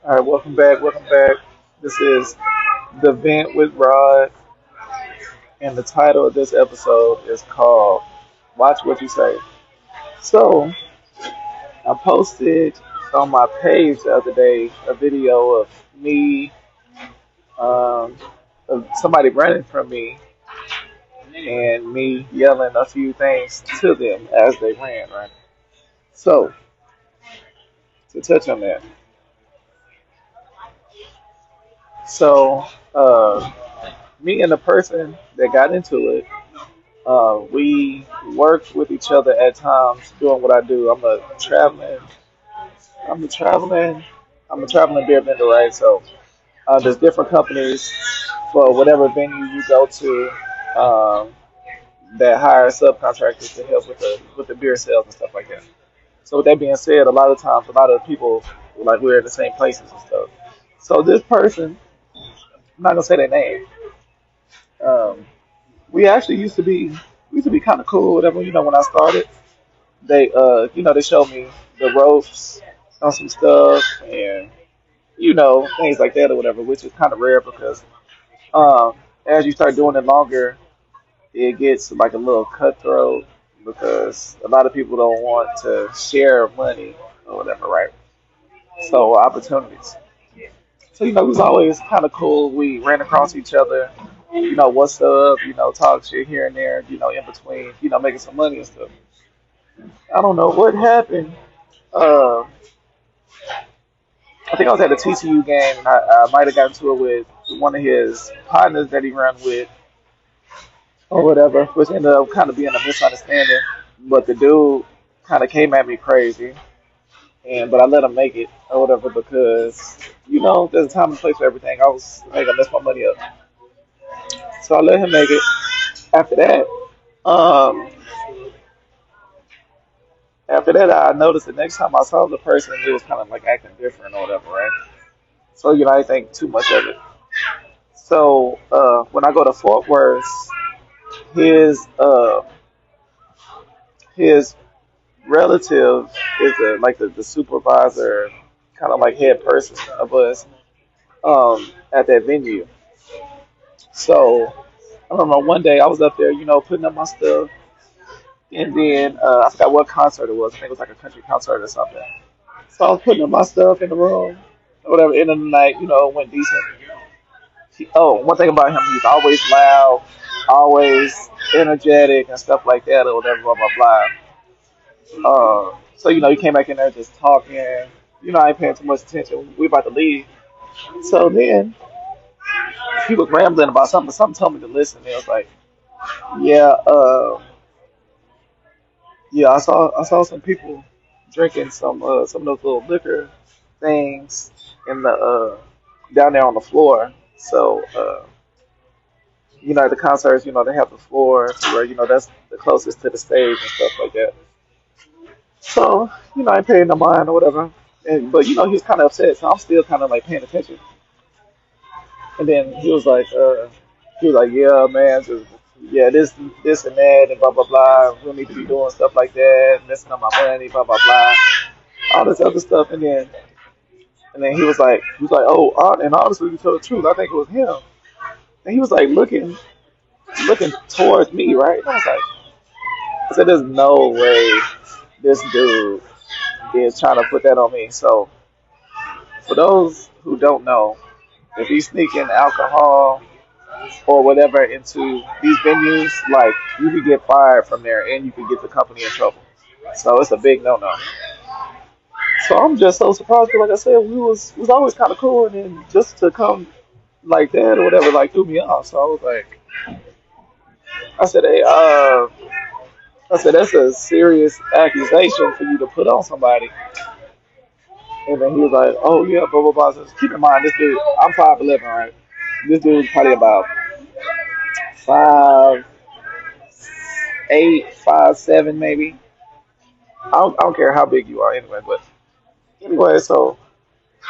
All right, welcome back. Welcome back. This is The Vent with Rod, and the title of this episode is called Watch What You Say. So, I posted on my page the other day a video of me, um, of somebody running from me, and me yelling a few things to them as they ran, right? So, to touch on that. So, me and the person that got into it, we work with each other at times doing what I do. I'm a traveling, I'm a traveling beer vendor, right? So there's different companies for whatever venue you go to that hire subcontractors to help with the beer sales and stuff like that. So with that being said, a lot of times, a lot of people like we're in the same places and stuff. So this person, I'm not gonna say their name. Um, we actually used to be kind of cool, whatever. When I started. They showed me the ropes on some stuff and things like that or whatever, which is kind of rare because um, as you start doing it longer, it gets like a little cutthroat because a lot of people don't want to share money or whatever, right? So opportunities. So it was always kind of cool. We ran across each other. What's up? Talk shit here and there. In between. Making some money and stuff. I don't know what happened. Uh, I think I was at a TCU game, and I might have gotten to it with one of his partners that he ran with, or whatever, which ended up kind of being a misunderstanding. But the dude kind of came at me crazy, but I let him make it, or whatever, because there's a time and place for everything. I ain't gonna mess my money up, so I let him make it. After that, um, I noticed the next time I saw the person, it was kind of like acting different or whatever, right? So I didn't think too much of it. So when I go to Fort Worth, his uh, his relative is like the supervisor, kind of like head person of us at that venue. So I remember one day I was up there, putting up my stuff, and then I forgot what concert it was. I think it was like a country concert or something. So I was putting up my stuff in the room, or whatever. End of the night, it went decent. One thing about him, he's always loud, always energetic and stuff like that, or whatever, blah blah blah. So he came back in there just talking. I ain't paying too much attention. We about to leave. So then he was rambling about something. Something told me to listen. And it was like, yeah, yeah. I saw some people drinking some of those little liquor things in the down there on the floor. So at the concerts, they have the floor to where that's the closest to the stage and stuff like that. So, I ain't paying no mind or whatever. But he was kind of upset, so I'm still kind of like paying attention. And then he was like, yeah, man, yeah, this and that, and blah blah blah. We don't need to be doing stuff like that, messing up my money, blah blah blah, all this other stuff. And then he was like, oh, and honestly, to tell the truth, I think it was him. And he was like looking towards me, right? And I said, there's no way this dude is trying to put that on me. So for those who don't know, if he's sneaking alcohol or whatever into these venues, like you could get fired from there and you could get the company in trouble. So it's a big no-no. So I'm just so surprised. 'Cause like I said, we was always kind of cool, and then just to come like that or whatever, like threw me off. So I was like, I said, hey, I said that's a serious accusation for you to put on somebody. And then he was like, oh yeah, blah blah blah. So keep in mind, this dude, I'm 5'11", right? This dude's probably about 5'8", 5'7", maybe. I don't care how big you are anyway, but anyway, so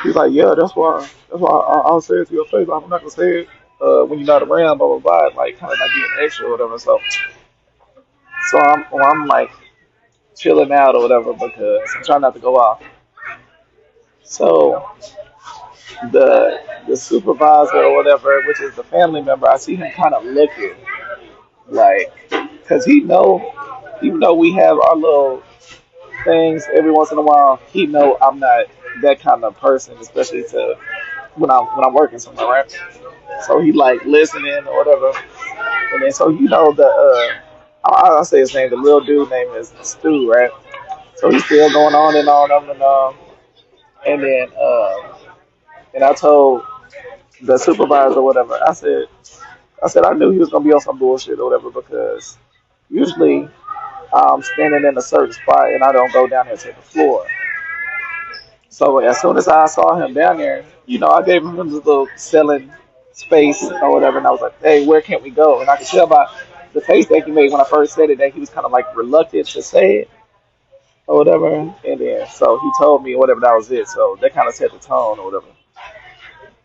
he's like, yeah, that's why I'll say it to your face. I'm not gonna say it when you're not around, blah blah blah, like kind of like being extra or whatever. So I'm like chilling out or whatever because I'm trying not to go off. So the supervisor or whatever, which is the family member, I see him kind of looking like, cause even though we have our little things every once in a while, he know I'm not that kind of person, especially to when I'm working somewhere, right? So he like listening or whatever, and then so the I'll say his name, the little dude name is Stu, right? So he's still going on and then and I told the supervisor or whatever, I said I knew he was gonna be on some bullshit or whatever because usually I'm standing in a certain spot and I don't go down there to the floor. So as soon as I saw him down there, I gave him his little selling space or whatever, and I was like, "Hey, where can we go?" And I could tell by the face that he made when I first said it that he was kind of like reluctant to say it or whatever. And then so he told me whatever that was it. So that kind of set the tone or whatever.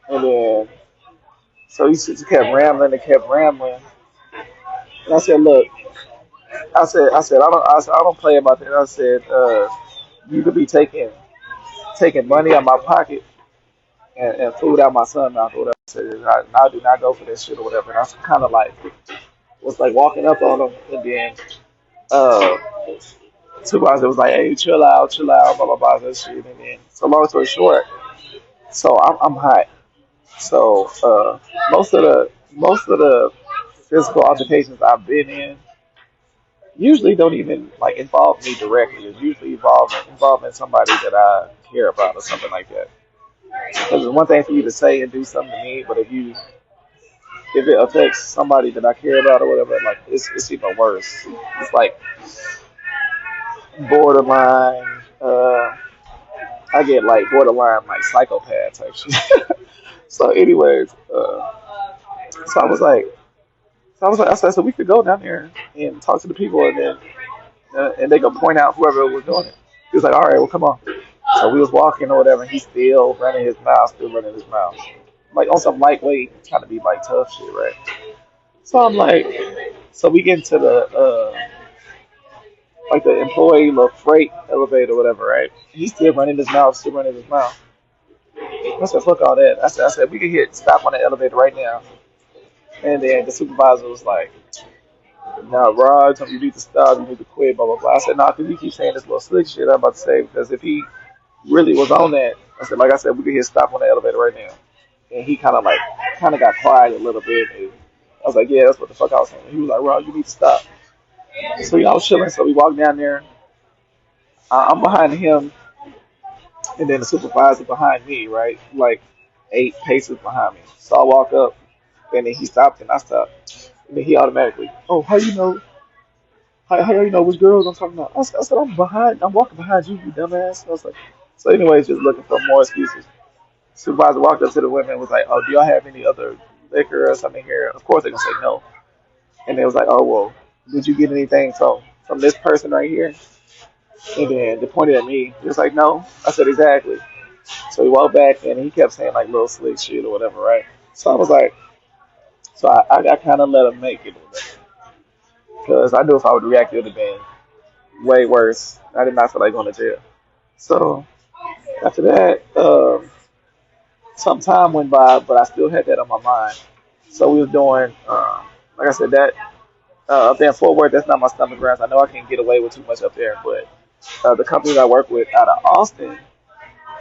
And then so he just kept rambling and kept rambling. And I said, "Look," I don't play about that. I said, "You could be taking money out my pocket and food out my son mouth or whatever." I said, I do not go for this shit or whatever. And I was kind of like was like walking up on him, and then uh, supervisor was like, "Hey, chill out, blah blah blah, that shit." And then so long story short, so I'm hot. So most of the physical altercations I've been in usually don't even like involve me directly. It's usually involving somebody that I care about or something like that. Because it's one thing for you to say and do something to me, but if it affects somebody that I care about or whatever, like it's even worse. It's like borderline. I get like borderline like psychopath type shit. So, anyways, so I was like, I said, so we could go down there and talk to the people, and they could point out whoever was doing it. He was like, all right, well, come on. So we was walking or whatever, and he's still running his mouth, like on some lightweight, trying to be like tough shit, right? So I'm like, so we get into the like the employee little freight elevator or whatever, right? He's still running his mouth. I said, fuck all that. I said, we can hit stop on the elevator right now. And then the supervisor was like, no, Raj, you need to stop, you need to quit, blah, blah, blah. I said, no, because you keep saying this little slick shit I'm about to say, because if he really was on that, I said, we can hit stop on the elevator right now. And he kind of got quiet a little bit. And I was like, yeah, that's what the fuck I was saying. He was like, Raj, you need to stop. So, I was chilling, so we walked down there. I'm behind him, and then the supervisor behind me, right? Like 8 paces behind me. So I walk up, and then he stopped, and I stopped. And then he automatically, oh, how you know? How you know which girls I'm talking about? I said, I'm walking behind you, you dumbass. I was like, so anyways, just looking for more excuses. Supervisor walked up to the women and was like, oh, do y'all have any other liquor or something here? Of course they're gonna say no. And they was like, oh well, did you get anything from this person right here? And then they pointed at me. He was like, no. I said, exactly. So he walked back and he kept saying like little slick shit or whatever, right? So I was like, so I kind of let him make it because I knew if I would react, it would have been way worse. I did not feel like going to jail. So after that, some time went by, but I still had that on my mind. So we was doing, like I said, that up there in Fort Worth, that's not my stomach grounds. I know I can't get away with too much up there, but the company that I work with out of Austin,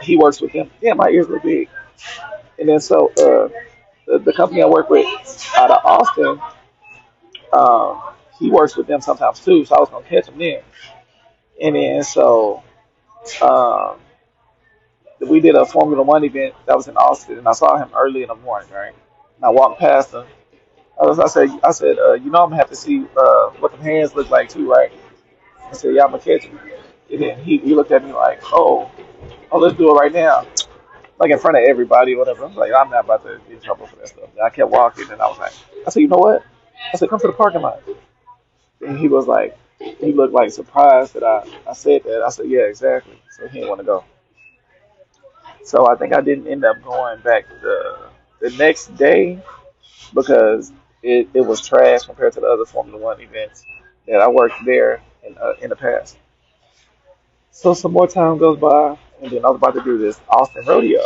he works with them. Yeah, my ears were big. And then so the company I work with out of Austin, um, he works with them sometimes too. So I was gonna catch him there. And then so um, we did a Formula One event that was in Austin, and I saw him early in the morning, right? And I walked past him. I said, I'm gonna have to see what the hands look like too, right? I said, yeah, I'm gonna catch him. And then he looked at me like, oh, let's do it right now, like in front of everybody, whatever. I'm like, I'm not about to get in trouble for that stuff. And I kept walking, and I was like, I said, you know what? I said, come to the parking lot. And he was like, he looked like surprised that I said that. I said, yeah, exactly. So he didn't want to go. So I think I didn't end up going back the next day because it was trash compared to the other Formula One events that I worked there in the past. So some more time goes by, and then I was about to do this Austin rodeo.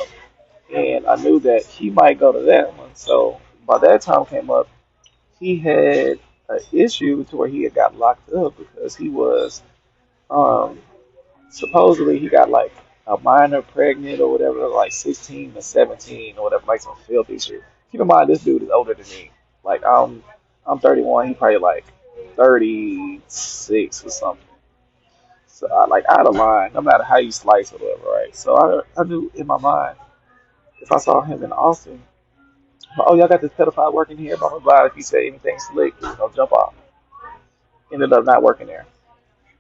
and I knew that he might go to that one. So by that time came up, he had an issue to where he had got locked up because he was um, supposedly he got like a minor pregnant or whatever, like 16 to 17 or whatever, like some filthy shit. Keep in mind, this dude is older than me. Like I'm 31, he probably like 36 or something. So I like out of line, no matter how you slice or whatever, right? So I knew in my mind if I saw him in Austin, oh y'all got this pedophile working here, blah blah blah. If he said anything slick, jump off. Ended up not working there.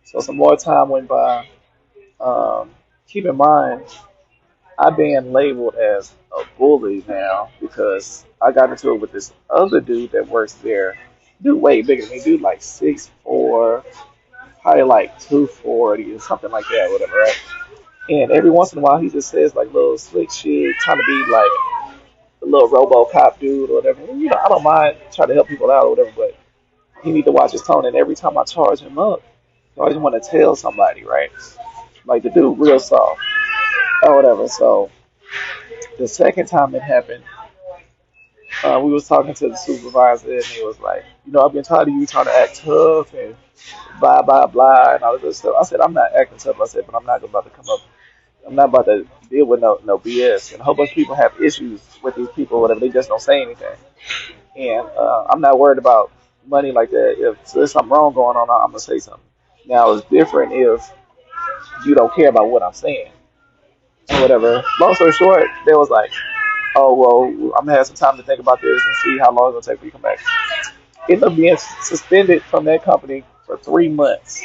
So some more time went by. Um, Keep in mind, I've been labeled as a bully now because I got into it with this other dude that works there. Dude way bigger than me. Dude like 6'4", probably like 240 or something like that, whatever, right? And every once in a while he just says like little slick shit, trying to be like a little RoboCop dude or whatever. And, I don't mind trying to help people out or whatever, but he need to watch his tone. And every time I charge him up, I always want to tell somebody, right? Like the dude real soft or whatever. So the second time it happened, we was talking to the supervisor, and he was like, I've been tired of you trying to act tough and blah blah blah and all this other stuff. I said, I'm not acting tough. I said, but I'm not about to come up. I'm not about to deal with no BS. And a whole bunch of people have issues with these people, whatever. They just don't say anything. And I'm not worried about money like that. If there's something wrong going on, I'm gonna say something. Now it's different if you don't care about what I'm saying or whatever. Long story short, they was like, oh well, I'm gonna have some time to think about this and see how long it'll take for you to come back. Ended up being suspended from that company for 3 months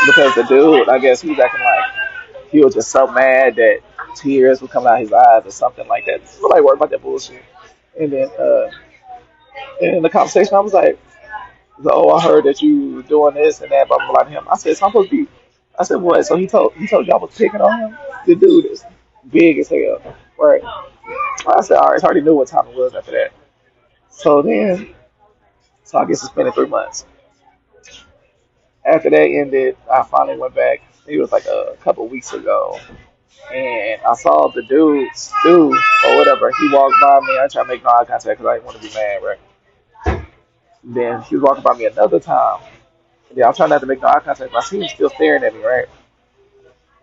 because the dude, I guess he was acting like he was just so mad that tears would come out his eyes or something like that. Nobody worried about that bullshit. And then and in the conversation, I was like, oh, I heard that you doing this and that, blah blah blah. To him, I said, so I'm supposed to be. I said, what? So he told y'all was picking on him. The dude is big as hell, right? I said, all right. I already knew what time it was after that. So then, so I get suspended 3 months. After that ended, I finally went back. It was like a couple weeks ago, and I saw the dude or whatever. He walked by me. I tried to make no eye contact because I didn't want to be mad, right? Then he was walking by me another time. And then I'm trying not to make no eye contact, but I see him still staring at me, right?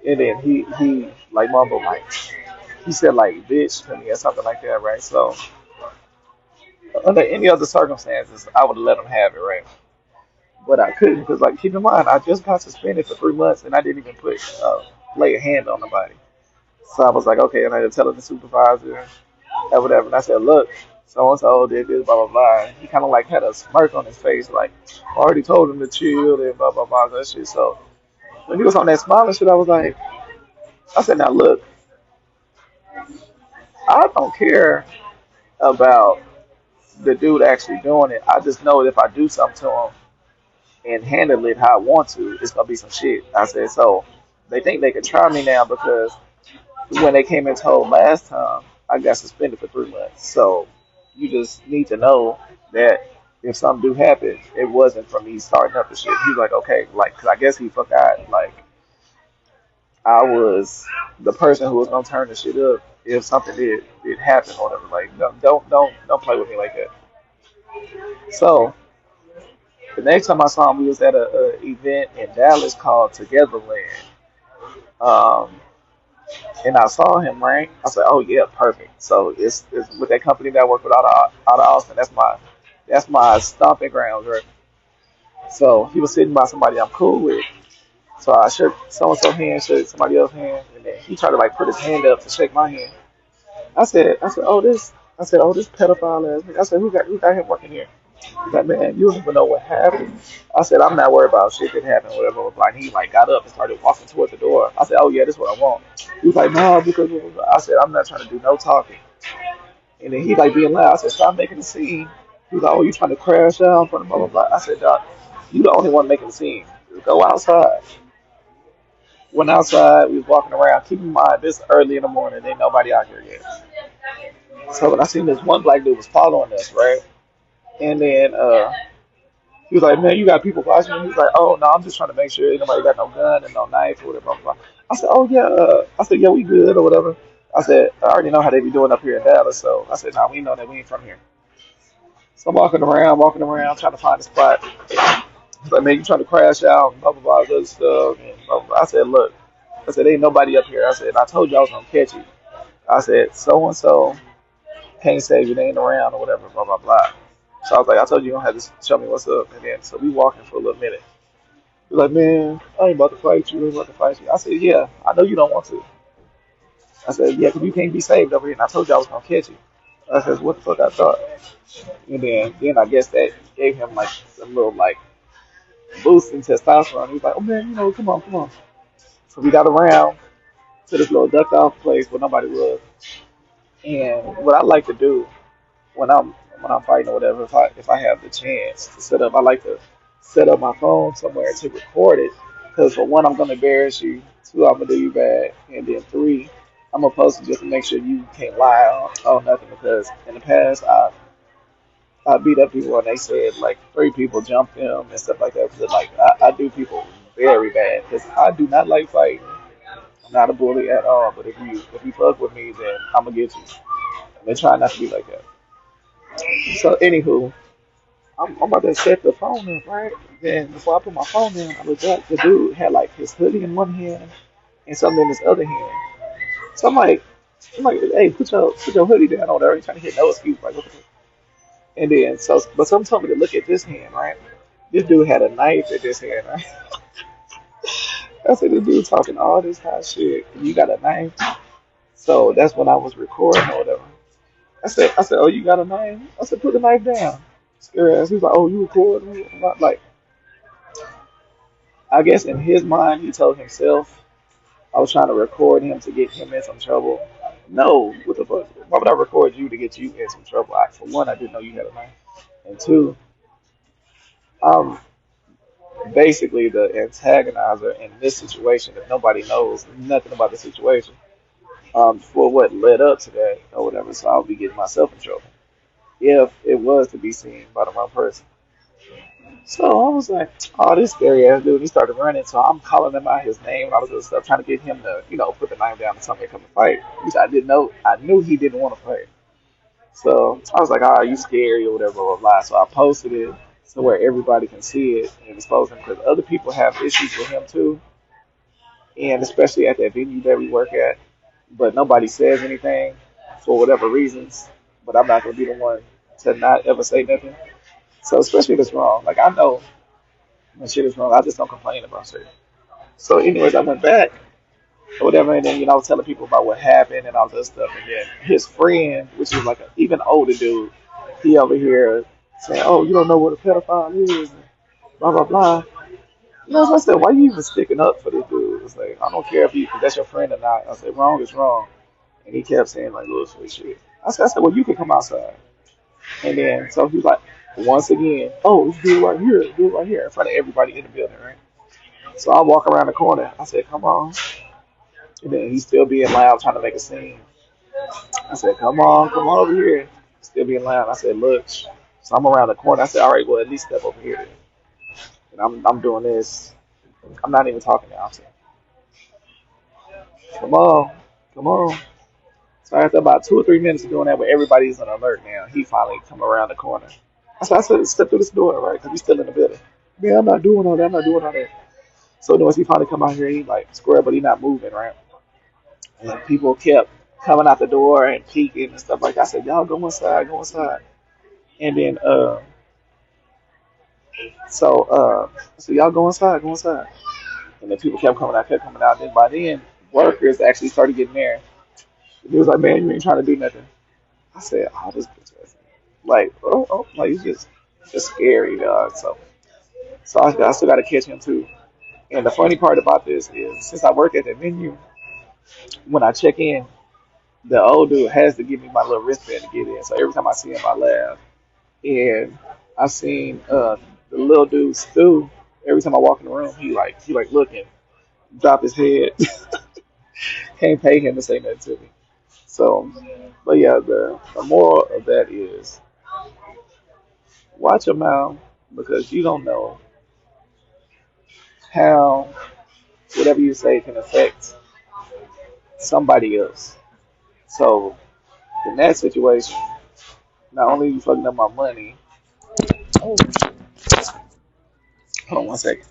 And then he like mumbled like he said like bitch to me or something like that, right? So under any other circumstances, I would have let him have it, right? But I couldn't because like keep in mind, I just got suspended for 3 months and I didn't even lay a hand on nobody. So I was like, okay, and I had to tell the supervisor or whatever. And I said, look, so and so did this, blah blah blah. And he kind of like had a smirk on his face, like I already told him to chill and blah blah blah that shit. So when he was on that smiling shit, I was like, I said, now look, I don't care about the dude actually doing it. I just know that if I do something to him and handle it how I want to, it's gonna be some shit. I said, so they think they can try me now because when they came and told last time, I got suspended for 3 months. So you just need to know that if something do happen, it wasn't from me starting up the shit. He's like, okay, like, 'cause I guess he forgot, like, I was the person who was gonna turn the shit up if something did happen or whatever. Like, no, don't play with me like that. So the next time I saw him, we was at a event in Dallas called Togetherland. Um, and I saw him, right? I said, "Oh yeah, perfect." So it's with that company that I work with out of Austin. That's my stomping grounds, right? So he was sitting by somebody I'm cool with. So I shook so and so hand, shook somebody else's hand, and then he tried to like put his hand up to shake my hand. I said, oh this pedophile ass. Nigga." I said, who got him working here? He's like, man, you don't even know what happened. I said, I'm not worried about shit that happened, whatever. Like he like got up and started walking toward the door. I said, oh yeah, this is what I want. He was like, no, because blah, blah, blah." I said, I'm not trying to do no talking. And then he like being loud. I said, stop making a scene. He was like, oh, you trying to crash out in front of blah blah blah. I said, Doc, you the only one making a scene. Go outside. Went outside. We was walking around. Keep in mind, this early in the morning. Ain't nobody out here yet. So when I seen this one black dude was following us, right? And then he was like, man, you got people watching me. He was like, oh, no, I'm just trying to make sure ain't nobody got no gun and no knife or whatever. Blah, blah. I said, oh, yeah. I said, yeah, we good or whatever. I said, I already know how they be doing up here in Dallas, so I said, nah, we know that we ain't from here. So I'm walking around, trying to find a spot. He's like, man, you trying to crash out, blah, blah, blah, good stuff. And blah, blah, blah. I said, look, I said, ain't nobody up here. I said, I told you I was going to catch you. I said, so and so can't save you, they ain't around or whatever, blah, blah, blah. So I was like, I told you you don't have to show me what's up. And then, so we walking for a little minute. He's like, man, I ain't about to fight you. I ain't about to fight you. I said, yeah, I know you don't want to. I said, yeah, 'cause you can't be saved over here. And I told you I was going to catch you. I said, what the fuck I thought? And then I guess that gave him like some little like boost in testosterone. He was like, oh man, come on, come on. So we got around to this little ducked off place where nobody was. And what I like to do when I'm fighting or whatever, if I have the chance to set up, I like to set up my phone somewhere to record it. Because for one, I'm gonna embarrass you. Two, I'm gonna do you bad, and then three, I'm gonna post it just to make sure you can't lie on nothing. Because in the past, I beat up people and they said like three people jumped them and stuff like that. Because like I do people very bad. Because I do not like fighting. I'm not a bully at all. But if you fuck with me, then I'm gonna get you. And they try not to be like that. So anywho, I'm about to set the phone up, right? Then before I put my phone in, I looked up. The dude had like his hoodie in one hand and something in his other hand. So I'm like, hey, put your hoodie down over there. He's trying to hit no excuse, like what the fuck? And then but some told me to look at this hand, right? This dude had a knife in this hand, right? I said, this dude talking all this hot shit. And you got a knife? So that's when I was recording or whatever. I said, oh, you got a knife? I said, put the knife down. Scary ass. He was like, oh, you recording? I'm not like, I guess in his mind, he told himself I was trying to record him to get him in some trouble. No, what the fuck? Why would I record you to get you in some trouble? For one, I didn't know you had a knife, and two, I'm basically the antagonizer in this situation if nobody knows nothing about the situation. For what led up to that or whatever, so I'll be getting myself in trouble if it was to be seen by the wrong person. So I was like, oh, this scary ass dude. He started running, so I'm calling him out his name and all this other stuff, trying to get him to, put the knife down and tell me to come and fight, which I didn't know. I knew he didn't want to fight. So I was like, oh, you scary or whatever, blah, blah, blah. So I posted it so where everybody can see it and expose him because other people have issues with him too, and especially at that venue that we work at. But nobody says anything for whatever reasons. But I'm not going to be the one to not ever say nothing. So especially if it's wrong. Like I know when shit is wrong, I just don't complain about shit. So anyways, I went back or whatever, and then I was telling people about what happened and all this stuff, and then his friend, which is like an even older dude, he over here saying, "Oh, you don't know what a pedophile is," and blah blah blah. So I said, "Why you even sticking up for this dude?" It's like I don't care if that's your friend or not. I said, "Wrong is wrong," and he kept saying like little sweet shit. I said, "Well, you can come outside," and then so he was like, once again, "Oh, this dude right here in front of everybody in the building, right?" So I walk around the corner. I said, "Come on." And then he's still being loud, trying to make a scene. I said, come on over here. Still being loud. I said, look. So I'm around the corner. I said, all right, well, at least step over here. And I'm doing this. I'm not even talking now. I'm saying, come on, come on. So after about 2 or 3 minutes of doing that, where everybody's on alert now, he finally come around the corner. I said, step through this door, right? Because he's still in the building. Man, I'm not doing all that. I'm not doing all that. So anyways, he finally come out here. He like square, but he not moving, right? And people kept coming out the door and peeking and stuff like that. I said, y'all go inside, go inside. And then, so y'all go inside, go inside. And then people kept coming out, kept coming out. Then by then, workers actually started getting there. He was like, man, you ain't trying to do nothing. I said, oh, this bitch ass. Like, like it's just scary, dog. So I still got to catch him too. And the funny part about this is, since I work at the venue, when I check in, the old dude has to give me my little wristband to get in. So every time I see him, I laugh. And I seen the little dude Stu. Every time I walk in the room, he like looking, drop his head. Can't pay him to say nothing to me. So, but yeah, the moral of that is watch your mouth because you don't know how whatever you say can affect somebody else. So in that situation, not only you fucking up my money. Oh, hold on 1 second.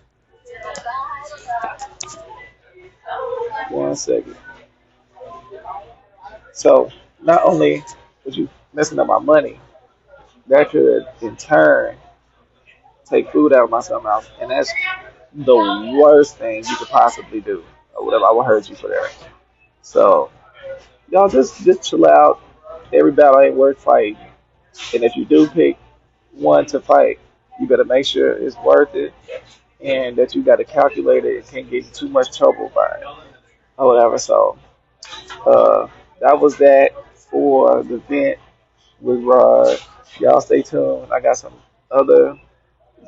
1 second. So not only was you messing up my money, that could in turn take food out of my stomach, and that's the worst thing you could possibly do. Or whatever, I would hurt you for that. So y'all just chill out. Every battle ain't worth fighting, and if you do pick one to fight, you better make sure it's worth it, and that you got to calculate it and can't get in too much trouble by it or whatever. So uh, that was that for the vent with Rod. Y'all stay tuned. I got some other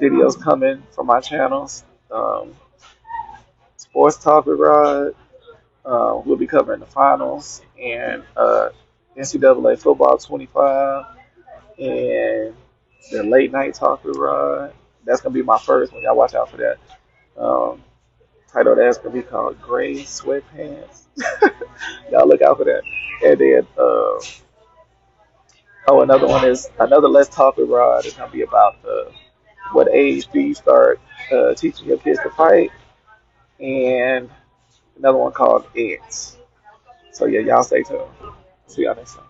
videos coming from my channels. Sports Talk with Rod. We'll be covering the finals and NCAA football 25 and the late night talk with Rod. That's gonna be my first one. Y'all watch out for that. Um, title that's gonna be called Gray Sweatpants. Y'all look out for that. And then another one is another Let's Talk with Rod. It's gonna be about what age do you start teaching your kids to fight, and another one called Ants. So yeah, y'all stay tuned. See y'all next time.